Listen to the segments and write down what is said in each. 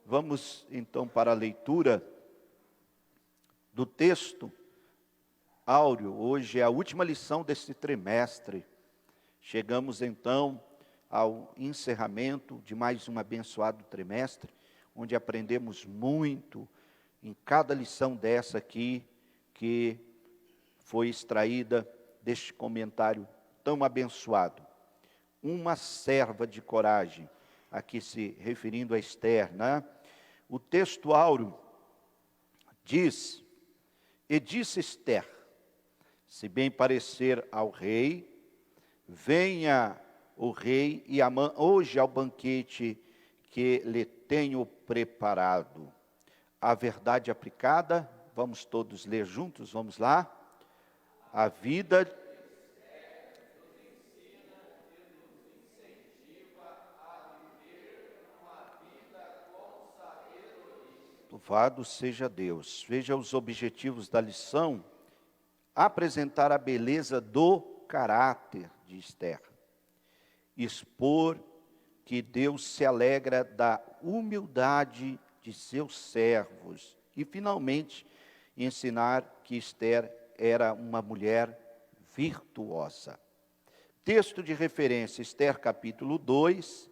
Vamos então para a leitura do texto áureo. Hoje é a última lição deste trimestre. Chegamos então ao encerramento de mais um abençoado trimestre, onde aprendemos muito em cada lição dessa aqui, que foi extraída deste comentário tão abençoado. Uma serva de coragem, aqui se referindo a Esther, né? O texto áureo diz: e disse Esther, se bem parecer ao rei, venha o rei e Amã hoje ao banquete que lhe tenho preparado. A verdade aplicada, vamos todos ler juntos, vamos lá. A vida Louvado seja Deus. Veja os objetivos da lição: apresentar a beleza do caráter de Esther, expor que Deus se alegra da humildade de seus servos e, finalmente, ensinar que Esther era uma mulher virtuosa. Texto de referência, Esther capítulo 2,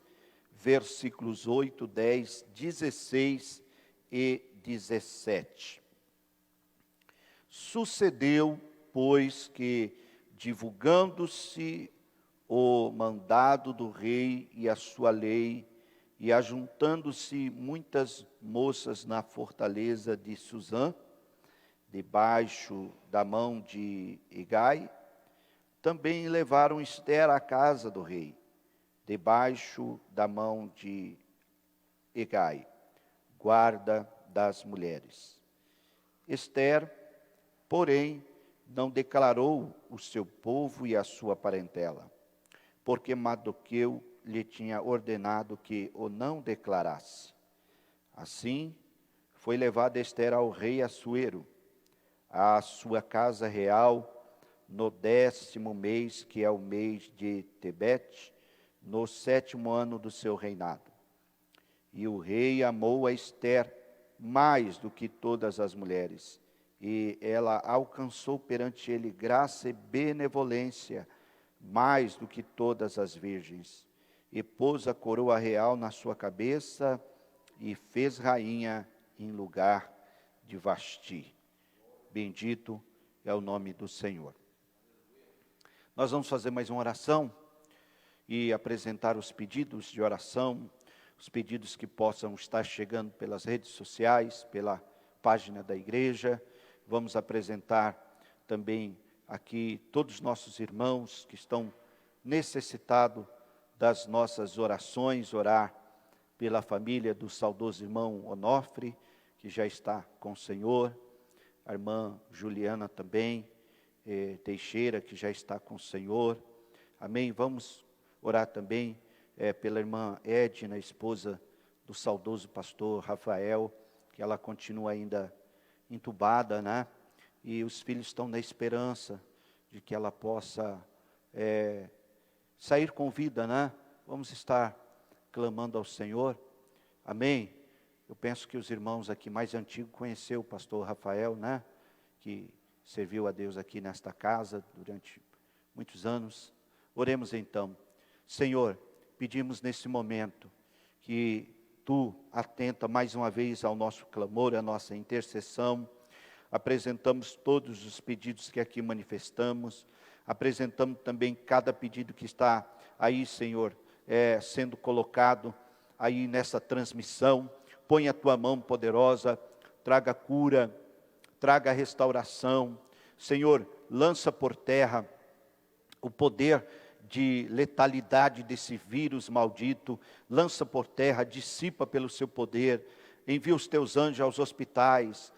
versículos 8, 10, 16 e 17. Sucedeu, pois, que, divulgando-se o mandado do rei e a sua lei, e ajuntando-se muitas moças na fortaleza de Susã, debaixo da mão de Hegai, também levaram Esther à casa do rei, debaixo da mão de Hegai, guarda das mulheres. Esther, porém, não declarou o seu povo e a sua parentela, porque Mardoqueu lhe tinha ordenado que o não declarasse. Assim, foi levada Esther ao rei Assuero, à sua casa real, no 10º mês, que é o mês de Tebete, no 7º ano do seu reinado. E o rei amou a Esther mais do que todas as mulheres, e ela alcançou perante ele graça e benevolência, mais do que todas as virgens, e pôs a coroa real na sua cabeça, e fez rainha em lugar de Vasti. Bendito é o nome do Senhor. Nós vamos fazer mais uma oração e apresentar os pedidos de oração, os pedidos que possam estar chegando pelas redes sociais, pela página da igreja. Vamos apresentar também aqui todos os nossos irmãos que estão necessitados das nossas orações, orar pela família do saudoso irmão Onofre, que já está com o Senhor, a irmã Juliana também, Teixeira, que já está com o Senhor, amém. Vamos orar também pela irmã Edna, esposa do saudoso pastor Rafael, que ela continua ainda entubada, né? E os filhos estão na esperança de que ela possa sair com vida, né? Vamos estar clamando ao Senhor, amém. Eu penso que os irmãos aqui mais antigos conheceram o pastor Rafael, né? Que serviu a Deus aqui nesta casa durante muitos anos. Oremos então. Senhor, pedimos nesse momento que Tu atenta mais uma vez ao nosso clamor, à nossa intercessão. Apresentamos todos os pedidos que aqui manifestamos. Apresentamos também cada pedido que está aí, Senhor, sendo colocado aí nessa transmissão. Põe a Tua mão poderosa, traga cura, traga restauração. Senhor, lança por terra o poder de letalidade desse vírus maldito, lança por terra, dissipa pelo seu poder, envia os Teus anjos aos hospitais,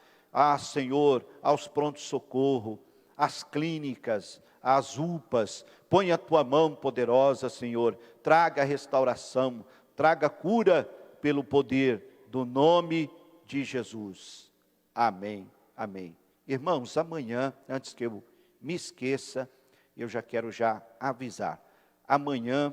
Senhor, aos prontos-socorro, às clínicas, às UPAs, põe a Tua mão poderosa, Senhor, traga restauração, traga cura pelo poder do nome de Jesus. Amém, amém. Irmãos, amanhã, antes que eu me esqueça, eu já quero avisar. Amanhã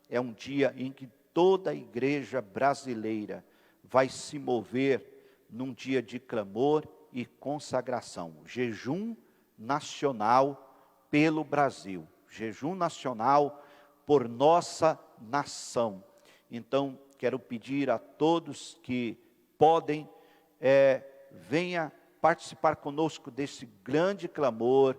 é um dia em que toda a igreja brasileira vai se mover num dia de clamor e consagração. Jejum nacional pelo Brasil. Jejum nacional por nossa nação. Então, quero pedir a todos que podem, venha participar conosco desse grande clamor,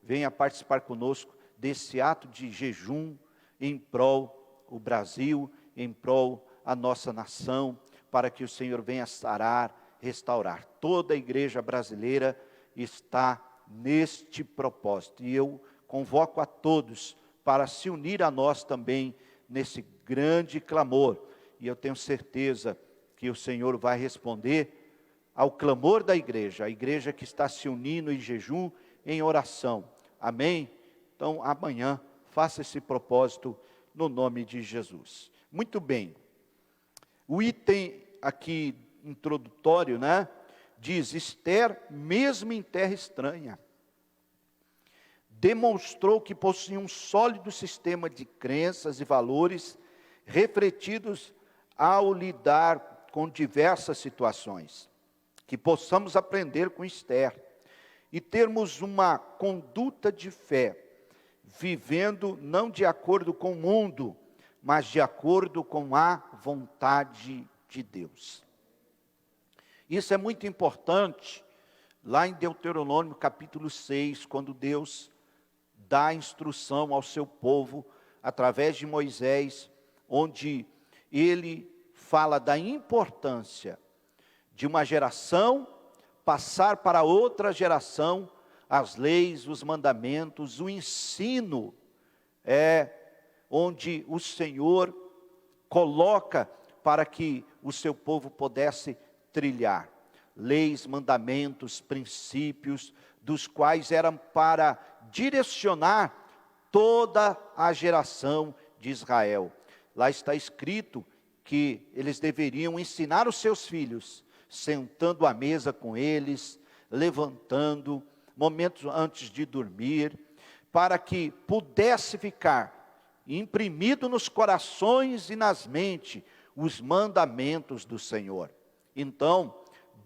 venha participar conosco desse ato de jejum em prol o Brasil, em prol a nossa nação, para que o Senhor venha sarar, restaurar. Toda a igreja brasileira está neste propósito. E eu convoco a todos para se unir a nós também nesse grande clamor. E eu tenho certeza que o Senhor vai responder ao clamor da igreja, a igreja que está se unindo em jejum, em oração. Amém? Então, amanhã, faça esse propósito no nome de Jesus. Muito bem. O item aqui introdutório, né? Diz: Esther, mesmo em terra estranha, demonstrou que possuía um sólido sistema de crenças e valores refletidos ao lidar com diversas situações. Que possamos aprender com Esther e termos uma conduta de fé, vivendo não de acordo com o mundo, mas de acordo com a vontade de Deus. Isso é muito importante, lá em Deuteronômio capítulo 6, quando Deus dá instrução ao seu povo, através de Moisés, onde ele fala da importância de uma geração passar para outra geração as leis, os mandamentos, o ensino, onde o Senhor coloca para que o seu povo pudesse trilhar. Leis, mandamentos, princípios, dos quais eram para direcionar toda a geração de Israel. Lá está escrito que eles deveriam ensinar os seus filhos, sentando à mesa com eles, levantando, momentos antes de dormir, para que pudesse ficar imprimido nos corações e nas mentes os mandamentos do Senhor. Então,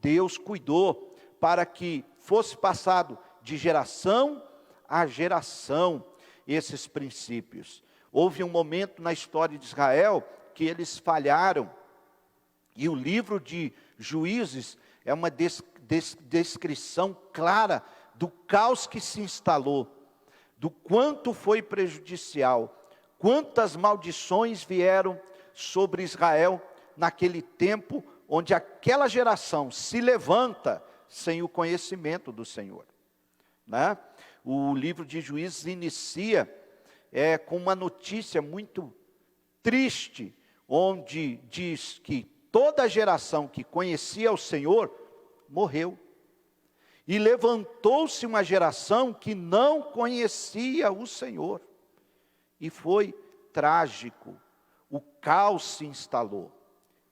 Deus cuidou para que fosse passado de geração a geração esses princípios. Houve um momento na história de Israel que eles falharam, e o livro de Juízes é uma descrição clara do caos que se instalou, do quanto foi prejudicial, quantas maldições vieram sobre Israel naquele tempo, onde aquela geração se levanta sem o conhecimento do Senhor, né? O livro de Juízes inicia com uma notícia muito triste, onde diz que toda a geração que conhecia o Senhor morreu. E levantou-se uma geração que não conhecia o Senhor. E foi trágico. O caos se instalou.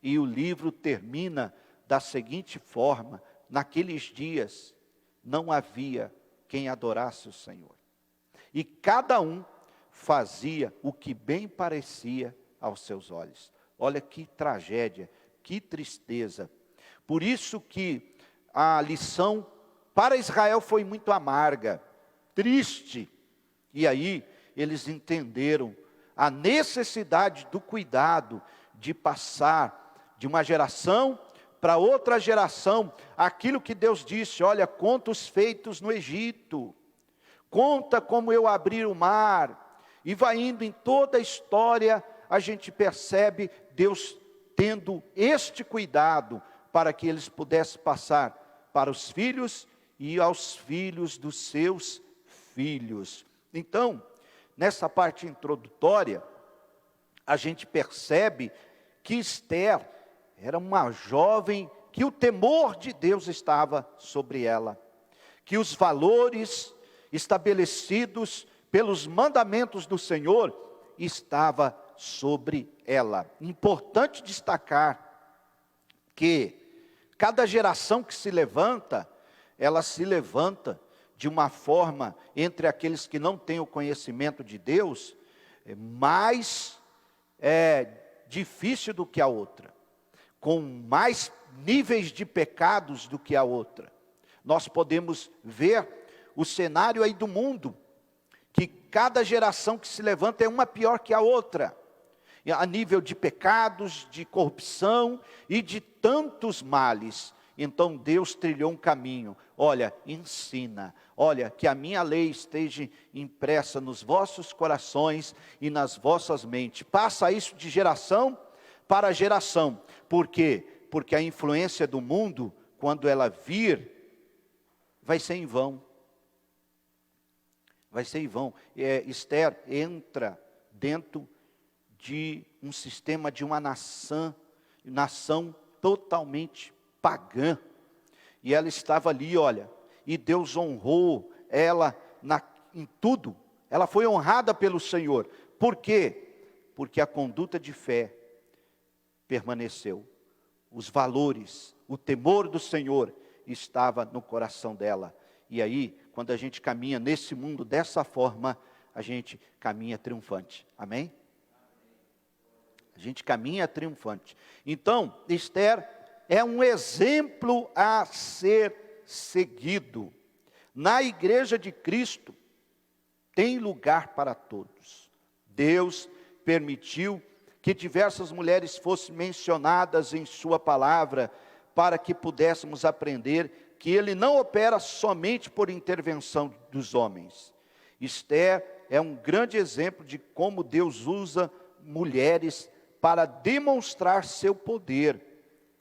E o livro termina da seguinte forma: naqueles dias não havia quem adorasse o Senhor. E cada um fazia o que bem parecia aos seus olhos. Olha que tragédia, que tristeza. Por isso que a lição para Israel foi muito amarga, triste. E aí eles entenderam a necessidade do cuidado de passar de uma geração para outra geração aquilo que Deus disse: olha, conta os feitos no Egito, conta como eu abri o mar. E vai indo em toda a história, a gente percebe Deus tendo este cuidado para que eles pudessem passar para os filhos e aos filhos dos seus filhos. Então, nessa parte introdutória, a gente percebe que Esther era uma jovem que o temor de Deus estava sobre ela, que os valores estabelecidos pelos mandamentos do Senhor estava sobre ela. Importante destacar que cada geração que se levanta, ela se levanta de uma forma, entre aqueles que não têm o conhecimento de Deus, mais difícil do que a outra. com mais níveis de pecados do que a outra. Nós podemos ver o cenário aí do mundo, que cada geração que se levanta é uma pior que a outra, a nível de pecados, de corrupção e de tantos males. Então Deus trilhou um caminho. Olha, ensina, olha, que a minha lei esteja impressa nos vossos corações e nas vossas mentes. Passa isso de geração para geração. Por quê? Porque a influência do mundo, quando ela vir, vai ser em vão. Vai ser em vão. Esther entra dentro de um sistema de uma nação totalmente pagã. E ela estava ali, olha, e Deus honrou ela em tudo. Ela foi honrada pelo Senhor. Por quê? Porque a conduta de fé permaneceu. Os valores, o temor do Senhor estava no coração dela. E aí, quando a gente caminha nesse mundo dessa forma, a gente caminha triunfante. Amém? A gente caminha triunfante. Então, Esther é um exemplo a ser seguido. Na igreja de Cristo, tem lugar para todos. Deus permitiu que diversas mulheres fossem mencionadas em sua palavra, para que pudéssemos aprender que Ele não opera somente por intervenção dos homens. Esther é um grande exemplo de como Deus usa mulheres para demonstrar seu poder.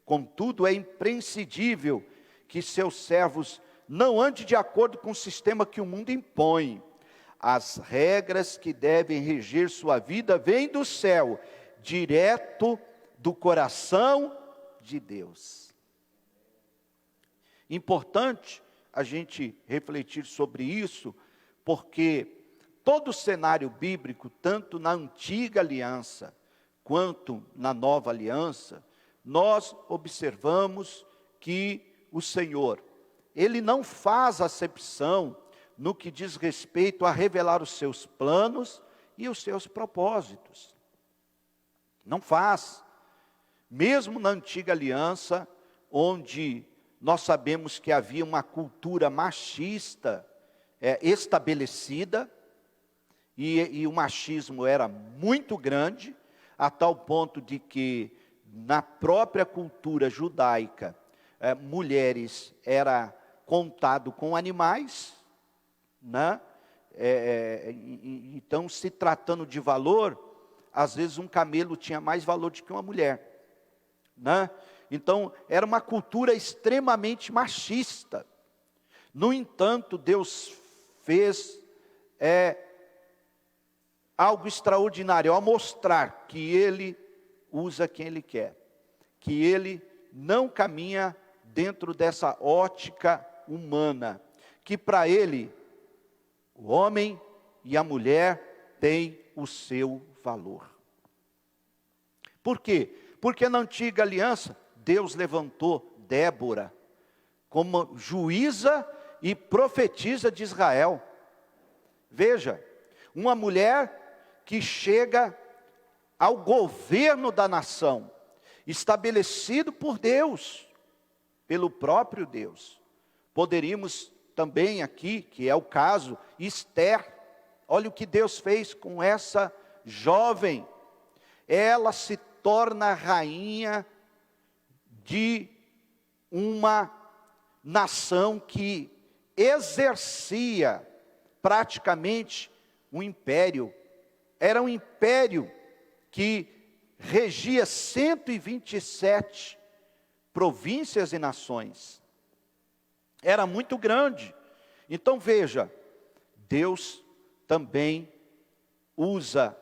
Contudo, é imprescindível que seus servos não andem de acordo com o sistema que o mundo impõe. As regras que devem reger sua vida vêm do céu, direto do coração de Deus. Importante a gente refletir sobre isso, porque todo o cenário bíblico, tanto na antiga aliança, quanto na nova aliança, nós observamos que o Senhor, Ele não faz acepção no que diz respeito a revelar os seus planos e os seus propósitos. Não faz. Mesmo na antiga aliança, onde nós sabemos que havia uma cultura machista estabelecida, e o machismo era muito grande, a tal ponto de que na própria cultura judaica, mulheres era contado com animais, né? Então, se tratando de valor, às vezes um camelo tinha mais valor do que uma mulher, né? Então, era uma cultura extremamente machista. No entanto, Deus fez algo extraordinário, ao mostrar que Ele usa quem Ele quer, que Ele não caminha dentro dessa ótica humana, que para Ele, o homem e a mulher têm o seu valor. Por quê? Porque na antiga aliança, Deus levantou Débora como juíza e profetisa de Israel. Veja, uma mulher que chega ao governo da nação, estabelecido por Deus, pelo próprio Deus. Poderíamos também aqui, que é o caso, Esther. Olha o que Deus fez com essa jovem. Ela se torna rainha de uma nação que exercia praticamente um império. Era um império que regia 127 províncias e nações. Era muito grande. Então veja, Deus também usa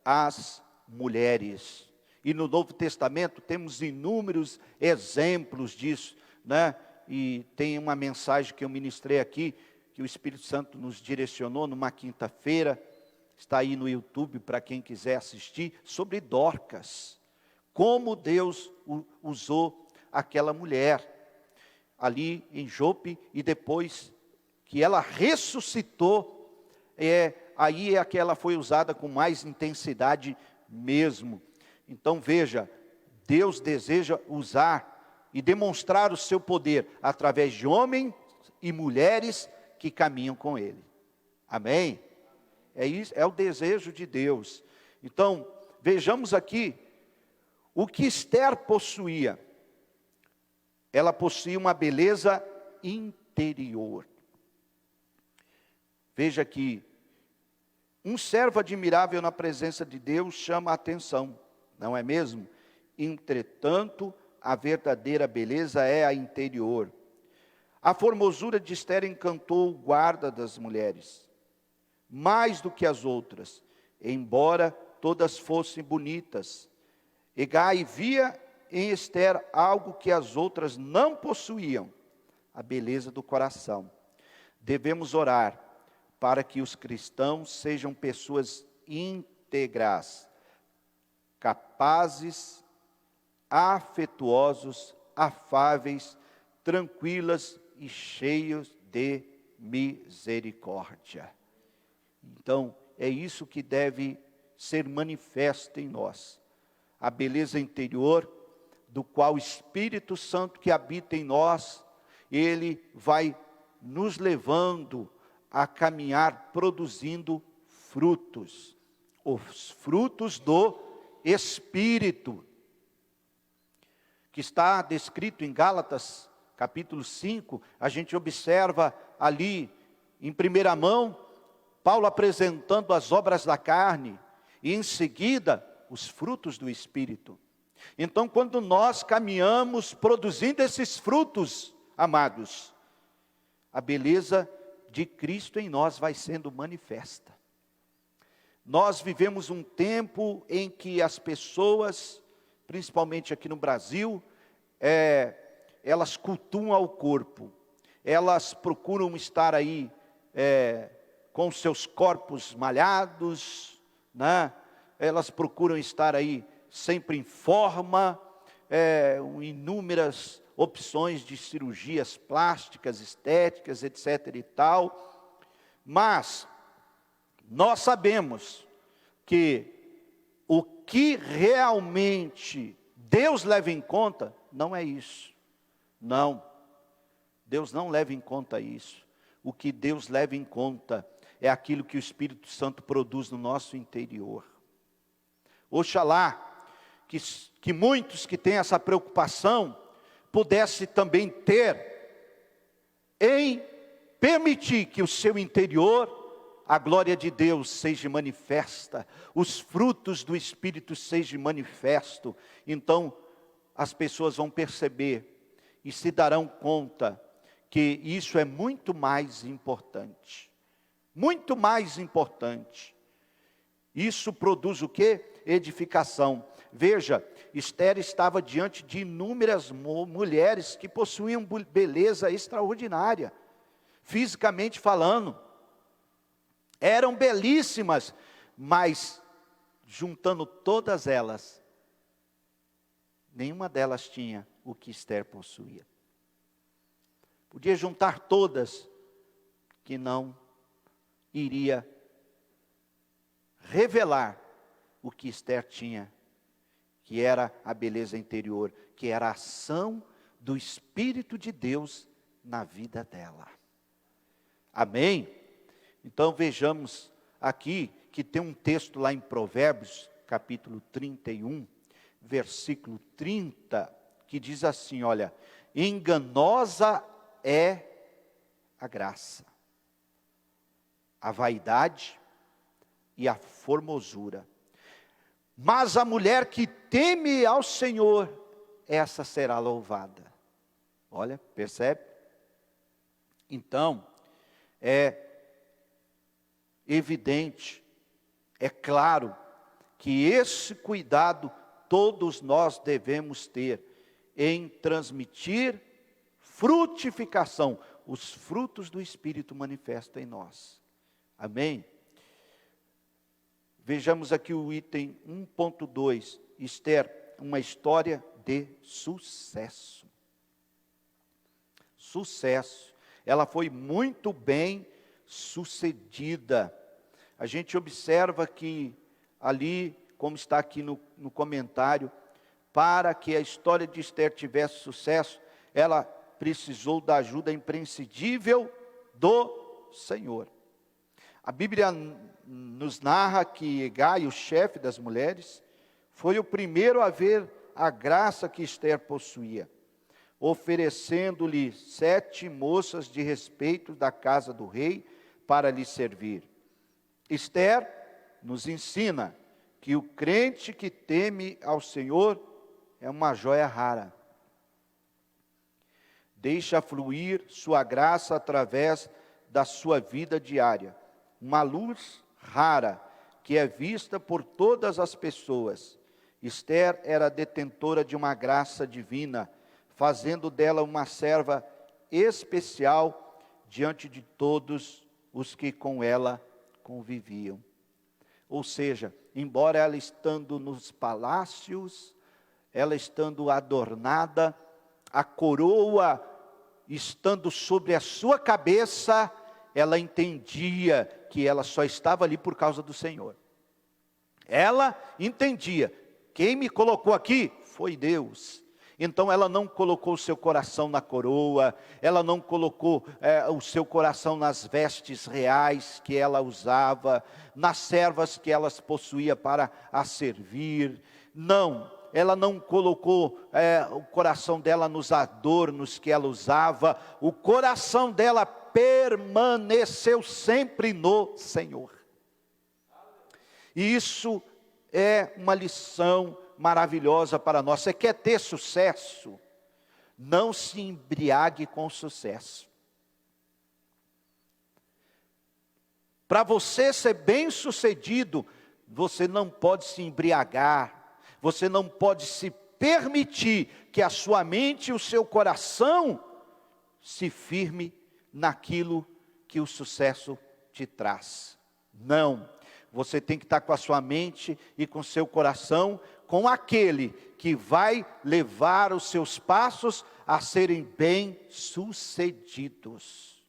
as mulheres. E no Novo Testamento temos inúmeros exemplos disso, né? E tem uma mensagem que eu ministrei aqui, que o Espírito Santo nos direcionou numa quinta-feira, está aí no YouTube para quem quiser assistir, sobre Dorcas. Como Deus usou aquela mulher ali em Jope, e depois que ela ressuscitou, aí é que ela foi usada com mais intensidade mesmo. Então veja, Deus deseja usar e demonstrar o seu poder através de homens e mulheres que caminham com Ele. Amém? É isso, é o desejo de Deus. Então, vejamos aqui o que Esther possuía. Ela possuía uma beleza interior. Veja aqui, um servo admirável na presença de Deus chama a atenção, não é mesmo? Entretanto, a verdadeira beleza é a interior. A formosura de Esther encantou o guarda das mulheres, mais do que as outras, embora todas fossem bonitas. Hegai via em Esther algo que as outras não possuíam, a beleza do coração. Devemos orar para que os cristãos sejam pessoas íntegras, capazes, afetuosos, afáveis, tranquilas e cheios de misericórdia. Então, é isso que deve ser manifesto em nós. A beleza interior, do qual o Espírito Santo que habita em nós, ele vai nos levando a caminhar produzindo frutos. Os frutos do Espírito, que está descrito em Gálatas, capítulo 5, a gente observa ali, em primeira mão, Paulo apresentando as obras da carne, e em seguida, os frutos do Espírito. Então, quando nós caminhamos produzindo esses frutos, amados, a beleza de Cristo em nós vai sendo manifesta. Nós vivemos um tempo em que as pessoas, principalmente aqui no Brasil, elas cultuam ao corpo, elas procuram estar aí com seus corpos malhados, né? Elas procuram estar aí sempre em forma, inúmeras opções de cirurgias plásticas, estéticas, etc. e tal, mas nós sabemos que o que realmente Deus leva em conta não é isso. Não, Deus não leva em conta isso. O que Deus leva em conta é aquilo que o Espírito Santo produz no nosso interior. Oxalá que muitos que têm essa preocupação pudessem também ter em permitir que o seu interior, a glória de Deus seja manifesta, os frutos do Espírito sejam manifestos. Então as pessoas vão perceber e se darão conta que isso é muito mais importante. Muito mais importante. Isso produz o quê? Edificação. Veja, Esther estava diante de inúmeras mulheres que possuíam beleza extraordinária, fisicamente falando. Eram belíssimas, mas juntando todas elas, nenhuma delas tinha o que Esther possuía. Podia juntar todas, que não iria revelar o que Esther tinha, que era a beleza interior, que era a ação do Espírito de Deus na vida dela. Amém? Então vejamos aqui que tem um texto lá em Provérbios, capítulo 31, versículo 30, que diz assim, olha, enganosa é a graça, a vaidade e a formosura. Mas a mulher que teme ao Senhor, essa será louvada. Olha, percebe? Então, é evidente, é claro, que esse cuidado todos nós devemos ter em transmitir frutificação, os frutos do Espírito manifestam em nós. Amém? Vejamos aqui o item 1.2, Esther, uma história de sucesso. Sucesso. Ela foi muito bem sucedida. A gente observa que ali, como está aqui no comentário, para que a história de Esther tivesse sucesso, ela precisou da ajuda imprescindível do Senhor. A Bíblia nos narra que Hegai, o chefe das mulheres, foi o primeiro a ver a graça que Esther possuía, oferecendo-lhe 7 moças de respeito da casa do rei para lhe servir. Esther nos ensina que o crente que teme ao Senhor é uma joia rara. Deixa fluir sua graça através da sua vida diária. Uma luz rara que é vista por todas as pessoas. Esther era detentora de uma graça divina, fazendo dela uma serva especial diante de todos os que com ela conviviam. Ou seja, embora ela estando nos palácios, ela estando adornada, a coroa estando sobre a sua cabeça, ela entendia que ela só estava ali por causa do Senhor. Ela entendia, quem me colocou aqui foi Deus. Então ela não colocou o seu coração na coroa, ela não colocou o seu coração nas vestes reais que ela usava, nas servas que elas possuía para a servir. Não, ela não colocou o coração dela nos adornos que ela usava. O coração dela permaneceu sempre no Senhor. E isso é uma lição maravilhosa para nós. Você quer ter sucesso? Não se embriague com o sucesso. Para você ser bem sucedido, você não pode se embriagar, você não pode se permitir que a sua mente e o seu coração se firme naquilo que o sucesso te traz. Não, você tem que estar com a sua mente e com o seu coração com aquele que vai levar os seus passos a serem bem-sucedidos.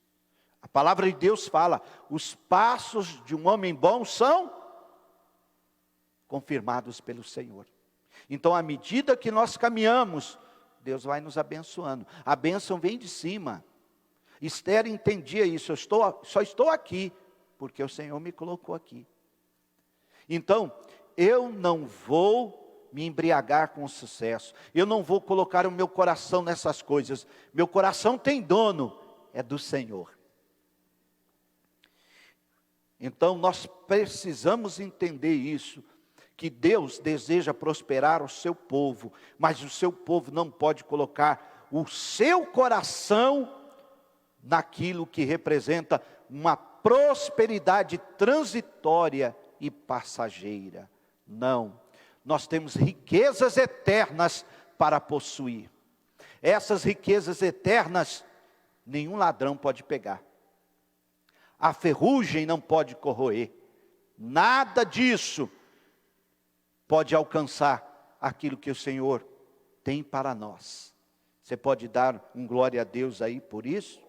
A palavra de Deus fala, os passos de um homem bom são confirmados pelo Senhor. Então, à medida que nós caminhamos, Deus vai nos abençoando. A bênção vem de cima. Esther entendia isso, só estou aqui, porque o Senhor me colocou aqui. Então, eu não vou me embriagar com o sucesso. Eu não vou colocar o meu coração nessas coisas. Meu coração tem dono, é do Senhor. Então nós precisamos entender isso, que Deus deseja prosperar o seu povo, mas o seu povo não pode colocar o seu coração naquilo que representa uma prosperidade transitória e passageira. Não. Nós temos riquezas eternas para possuir. Essas riquezas eternas, nenhum ladrão pode pegar. A ferrugem não pode corroer. Nada disso pode alcançar aquilo que o Senhor tem para nós. Você pode dar um glória a Deus aí por isso?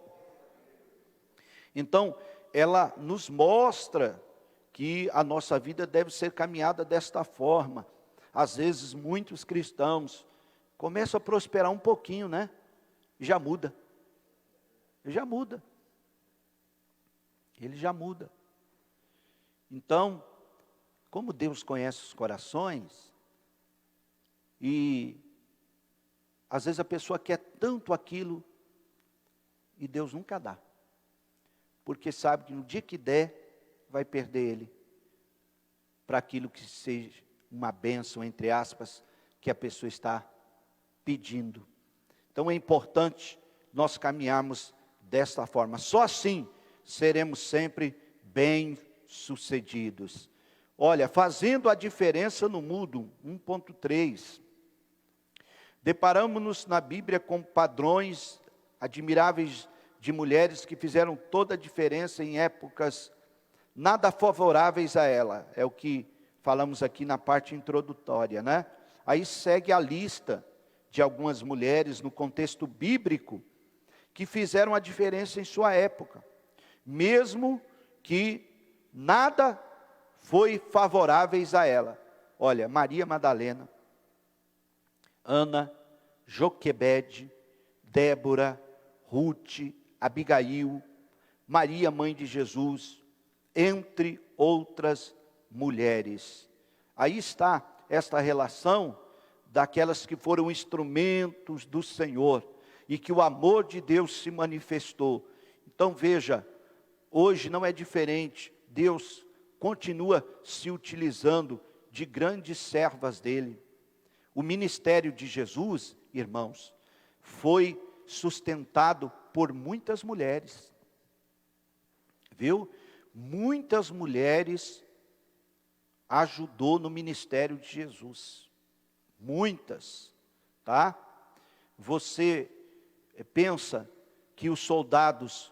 Então, ela nos mostra que a nossa vida deve ser caminhada desta forma. Às vezes, muitos cristãos começam a prosperar um pouquinho, né? E já muda. Já muda. Ele já muda. Então, como Deus conhece os corações, e às vezes a pessoa quer tanto aquilo, e Deus nunca dá. Porque sabe que no dia que der, vai perder ele, para aquilo que seja uma bênção, entre aspas, que a pessoa está pedindo. Então é importante nós caminharmos desta forma. Só assim seremos sempre bem-sucedidos. Olha, fazendo a diferença no mundo, 1.3. Deparamos-nos na Bíblia com padrões admiráveis de mulheres que fizeram toda a diferença em épocas nada favoráveis a ela. É o que falamos aqui na parte introdutória, né? Aí segue a lista de algumas mulheres no contexto bíblico que fizeram a diferença em sua época, mesmo que nada foi favoráveis a ela. Olha, Maria Madalena, Ana, Joquebede, Débora, Rute, Abigail, Maria, mãe de Jesus, entre outras mulheres. Aí está esta relação daquelas que foram instrumentos do Senhor e que o amor de Deus se manifestou. Então veja, hoje não é diferente. Deus continua se utilizando de grandes servas dele. O ministério de Jesus, irmãos, foi sustentado por muitas mulheres. Viu? Muitas mulheres ajudou no ministério de Jesus. Muitas, tá? Você pensa que os soldados,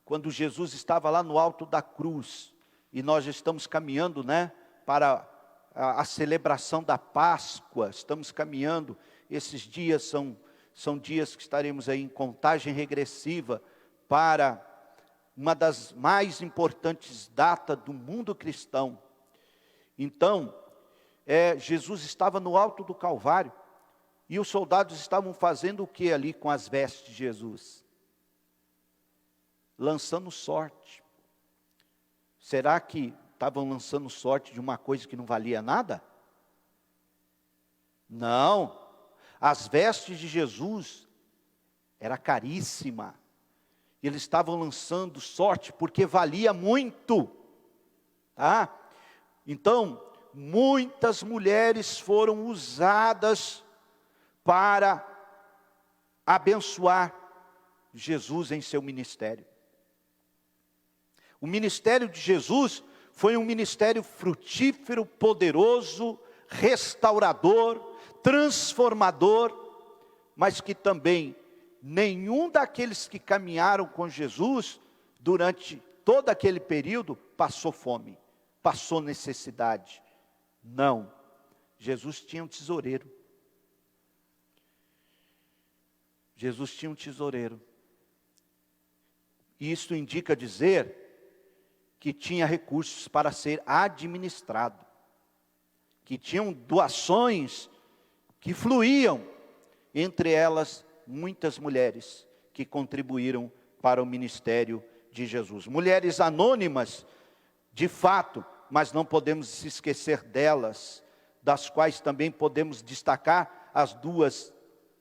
quando Jesus estava lá no alto da cruz, e nós estamos caminhando, né, para a celebração da Páscoa, estamos caminhando, esses dias são dias que estaremos aí em contagem regressiva para uma das mais importantes datas do mundo cristão. Então, Jesus estava no alto do Calvário, e os soldados estavam fazendo o que ali com as vestes de Jesus? Lançando sorte. Será que estavam lançando sorte de uma coisa que não valia nada? Não. As vestes de Jesus era caríssima. Eles estavam lançando sorte porque valia muito. Tá? Então, muitas mulheres foram usadas para abençoar Jesus em seu ministério. O ministério de Jesus foi um ministério frutífero, poderoso, restaurador, transformador, mas que também nenhum daqueles que caminharam com Jesus durante todo aquele período passou fome, passou necessidade. Não, Jesus tinha um tesoureiro. Jesus tinha um tesoureiro. Isso indica dizer que tinha recursos para ser administrado, que tinham doações que fluíam, entre elas muitas mulheres que contribuíram para o ministério de Jesus. Mulheres anônimas, de fato, mas não podemos se esquecer delas, das quais também podemos destacar as duas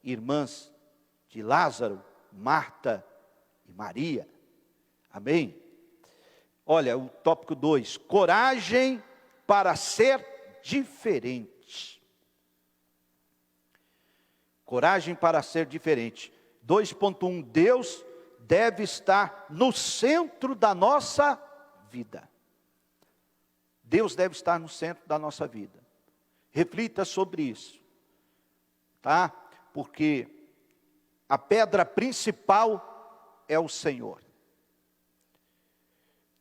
irmãs de Lázaro, Marta e Maria. Amém? Olha, o tópico 2, coragem para ser diferente. Coragem para ser diferente. 2.1, Deus deve estar no centro da nossa vida. Deus deve estar no centro da nossa vida. Reflita sobre isso, tá? Porque a pedra principal é o Senhor.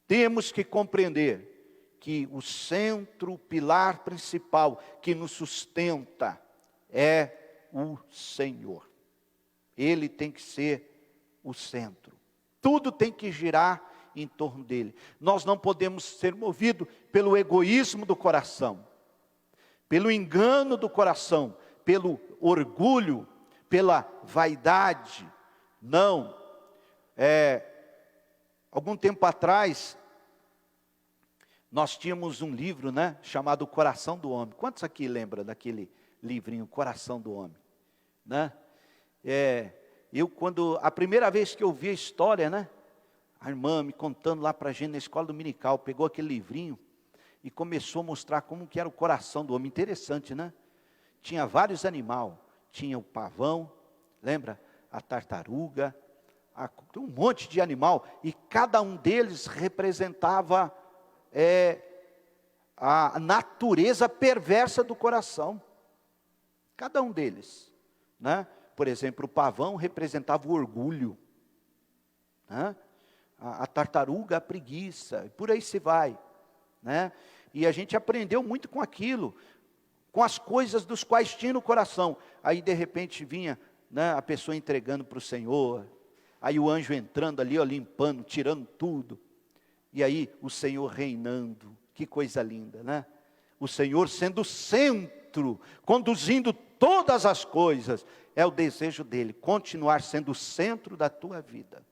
Temos que compreender que o centro, o pilar principal que nos sustenta é o Senhor. Ele tem que ser o centro. Tudo tem que girar em torno dele. Nós não podemos ser movidos pelo egoísmo do coração, pelo engano do coração, pelo orgulho, pela vaidade. Não. Algum tempo atrás, nós tínhamos um livro, né, chamado Coração do Homem. Quantos aqui lembram daquele livrinho, Coração do Homem? Né? A primeira vez que eu vi a história, né, a irmã me contando lá para a gente na escola dominical, pegou aquele livrinho e começou a mostrar como que era o coração do homem. Interessante, né? Tinha vários animais, tinha o pavão, lembra? A tartaruga, um monte de animal, e cada um deles representava a natureza perversa do coração. Cada um deles, né? Por exemplo, o pavão representava o orgulho, né? A tartaruga, a preguiça, e por aí se vai, né? E a gente aprendeu muito com aquilo, com as coisas dos quais tinha no coração. Aí de repente vinha, né, a pessoa entregando para o Senhor, aí o anjo entrando ali, ó, limpando, tirando tudo, e aí o Senhor reinando. Que coisa linda, né? O Senhor sendo o centro, conduzindo todas as coisas, é o desejo dele, continuar sendo o centro da tua vida.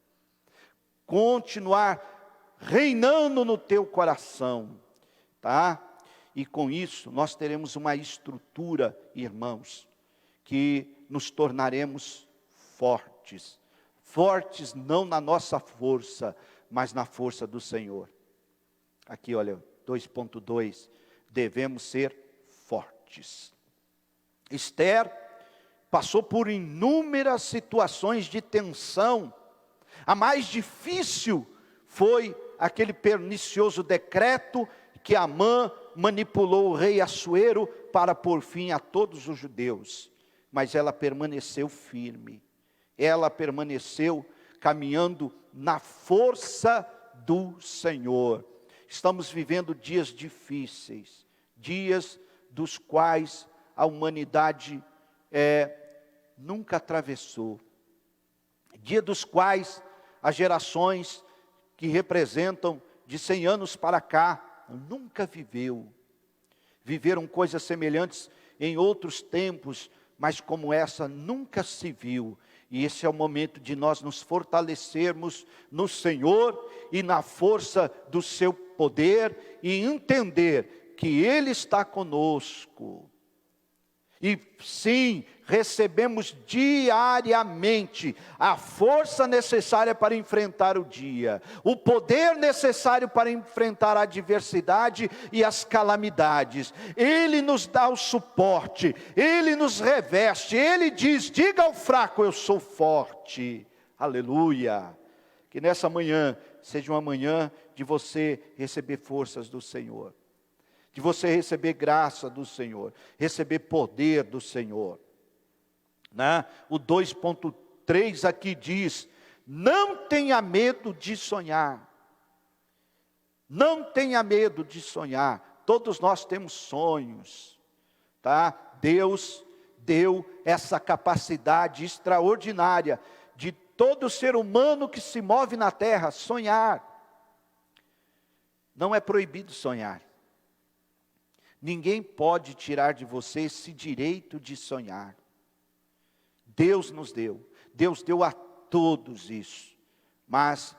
Continuar reinando no teu coração, tá? E com isso, nós teremos uma estrutura, irmãos, que nos tornaremos fortes. Fortes não na nossa força, mas na força do Senhor. Aqui, olha, 2.2, devemos ser fortes. Esther passou por inúmeras situações de tensão. A mais difícil foi aquele pernicioso decreto que Amã manipulou o rei Assuero para pôr fim a todos os judeus. Mas ela permaneceu firme. Ela permaneceu caminhando na força do Senhor. Estamos vivendo dias difíceis, dias dos quais a humanidade nunca atravessou. Dia dos quais as gerações que representam de 100 anos para cá, nunca viveu. Viveram coisas semelhantes em outros tempos, mas como essa nunca se viu. E esse é o momento de nós nos fortalecermos no Senhor e na força do seu poder e entender que Ele está conosco. E sim, recebemos diariamente a força necessária para enfrentar o dia, o poder necessário para enfrentar a adversidade e as calamidades. Ele nos dá o suporte, Ele nos reveste, Ele diz, diga ao fraco, eu sou forte. Aleluia. Que nessa manhã seja uma manhã de você receber forças do Senhor. De você receber graça do Senhor, receber poder do Senhor. Né? O 2.3 aqui diz, não tenha medo de sonhar. Não tenha medo de sonhar. Todos nós temos sonhos. Tá? Deus deu essa capacidade extraordinária de todo ser humano que se move na terra sonhar. Não é proibido sonhar. Ninguém pode tirar de você esse direito de sonhar. Deus nos deu. Deus deu a todos isso. Mas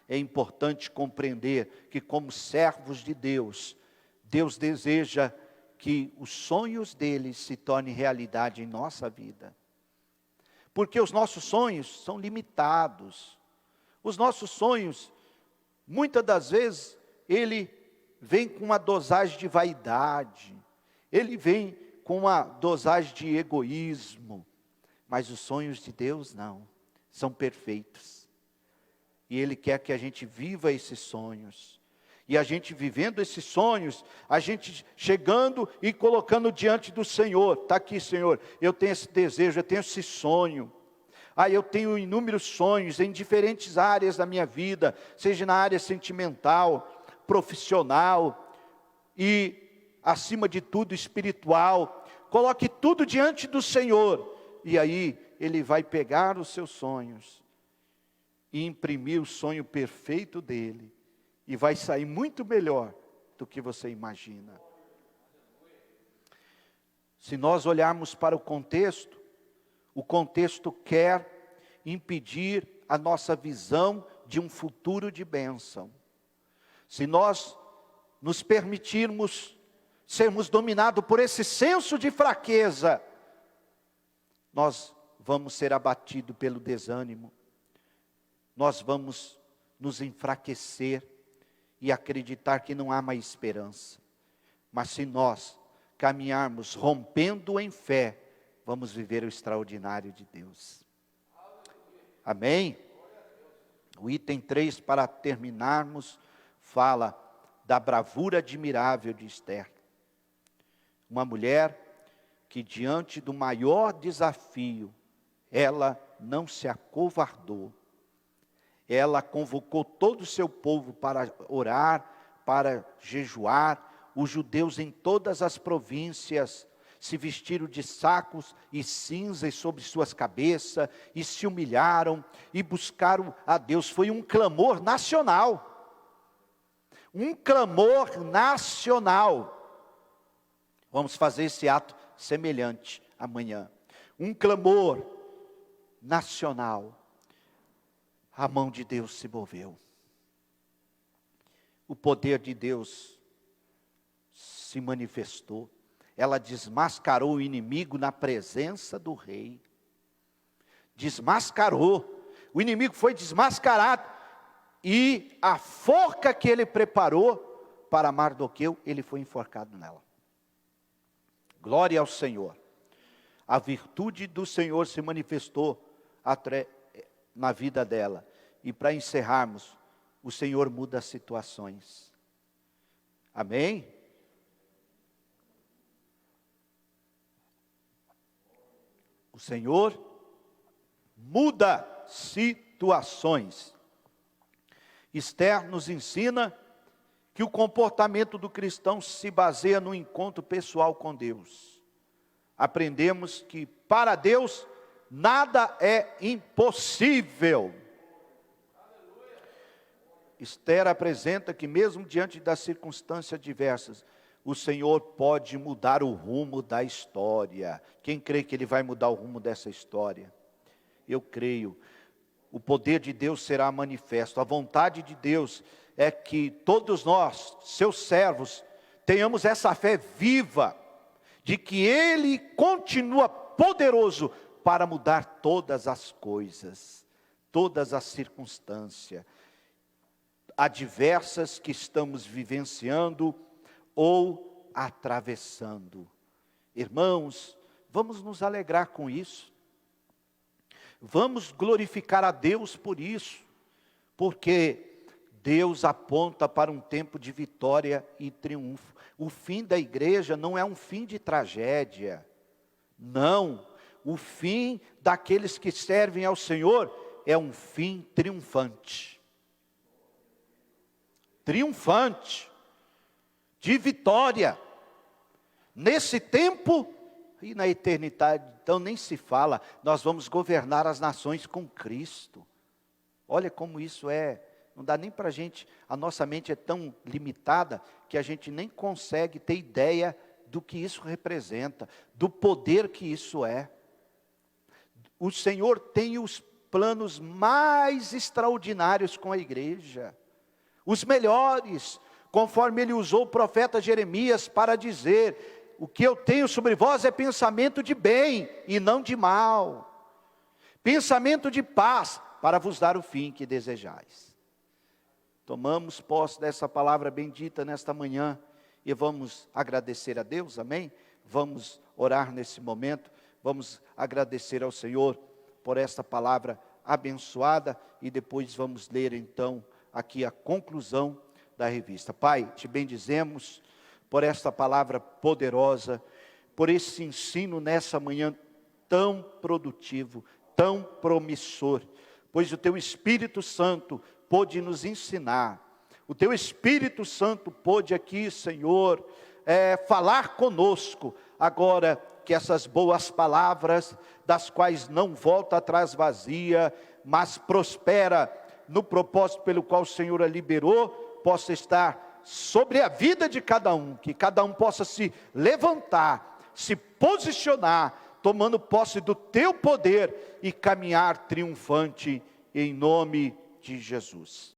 é importante compreender que como servos de Deus, Deus deseja que os sonhos dele se tornem realidade em nossa vida. Porque os nossos sonhos são limitados. Os nossos sonhos, muitas das vezes, ele vem com uma dosagem de vaidade, ele vem com uma dosagem de egoísmo, mas os sonhos de Deus não, são perfeitos, e Ele quer que a gente viva esses sonhos, e a gente vivendo esses sonhos, a gente chegando e colocando diante do Senhor, está aqui Senhor, eu tenho esse desejo, eu tenho esse sonho, eu tenho inúmeros sonhos em diferentes áreas da minha vida, seja na área sentimental, profissional e, acima de tudo, espiritual. Coloque tudo diante do Senhor. E aí, Ele vai pegar os seus sonhos e imprimir o sonho perfeito dEle. E vai sair muito melhor do que você imagina. Se nós olharmos para o contexto quer impedir a nossa visão de um futuro de bênção. Se nós nos permitirmos sermos dominados por esse senso de fraqueza, nós vamos ser abatidos pelo desânimo, nós vamos nos enfraquecer e acreditar que não há mais esperança. Mas se nós caminharmos rompendo em fé, vamos viver o extraordinário de Deus. Amém? O item 3, para terminarmos, fala da bravura admirável de Esther. Uma mulher que diante do maior desafio, ela não se acovardou. Ela convocou todo o seu povo para orar, para jejuar. Os judeus em todas as províncias se vestiram de sacos e cinzas sobre suas cabeças e se humilharam e buscaram a Deus. Foi um clamor nacional. Um clamor nacional. Vamos fazer esse ato semelhante amanhã. Um clamor nacional. A mão de Deus se moveu. O poder de Deus se manifestou. Ela desmascarou o inimigo na presença do rei. Desmascarou. O inimigo foi desmascarado. E a forca que ele preparou para Mardoqueu, ele foi enforcado nela. Glória ao Senhor. A virtude do Senhor se manifestou na vida dela. E para encerrarmos, o Senhor muda as situações. Amém? O Senhor muda situações. Esther nos ensina que o comportamento do cristão se baseia no encontro pessoal com Deus. Aprendemos que para Deus nada é impossível. Esther apresenta que mesmo diante das circunstâncias diversas, o Senhor pode mudar o rumo da história. Quem crê que Ele vai mudar o rumo dessa história? Eu creio. O poder de Deus será manifesto. A vontade de Deus é que todos nós, seus servos, tenhamos essa fé viva, de que Ele continua poderoso para mudar todas as coisas, todas as circunstâncias adversas que estamos vivenciando ou atravessando. Irmãos, vamos nos alegrar com isso. Vamos glorificar a Deus por isso, porque Deus aponta para um tempo de vitória e triunfo. O fim da igreja não é um fim de tragédia, não. O fim daqueles que servem ao Senhor é um fim triunfante. Triunfante, de vitória. Nesse tempo e na eternidade, então nem se fala, nós vamos governar as nações com Cristo. Olha como isso é, não dá nem para a gente, a nossa mente é tão limitada, que a gente nem consegue ter ideia do que isso representa, do poder que isso é. O Senhor tem os planos mais extraordinários com a igreja, os melhores, conforme Ele usou o profeta Jeremias para dizer: o que eu tenho sobre vós é pensamento de bem e não de mal, pensamento de paz, para vos dar o fim que desejais. Tomamos posse dessa palavra bendita nesta manhã, e vamos agradecer a Deus, amém? Vamos orar nesse momento, vamos agradecer ao Senhor por esta palavra abençoada, e depois vamos ler então aqui a conclusão da revista. Pai, te bendizemos por esta palavra poderosa, por esse ensino nessa manhã tão produtivo, tão promissor, pois o Teu Espírito Santo pôde nos ensinar, o Teu Espírito Santo pôde aqui, Senhor, falar conosco. Agora que essas boas palavras, das quais não volta atrás vazia, mas prospera no propósito pelo qual o Senhor a liberou, possa estar sobre a vida de cada um, que cada um possa se levantar, se posicionar, tomando posse do Teu poder e caminhar triunfante em nome de Jesus.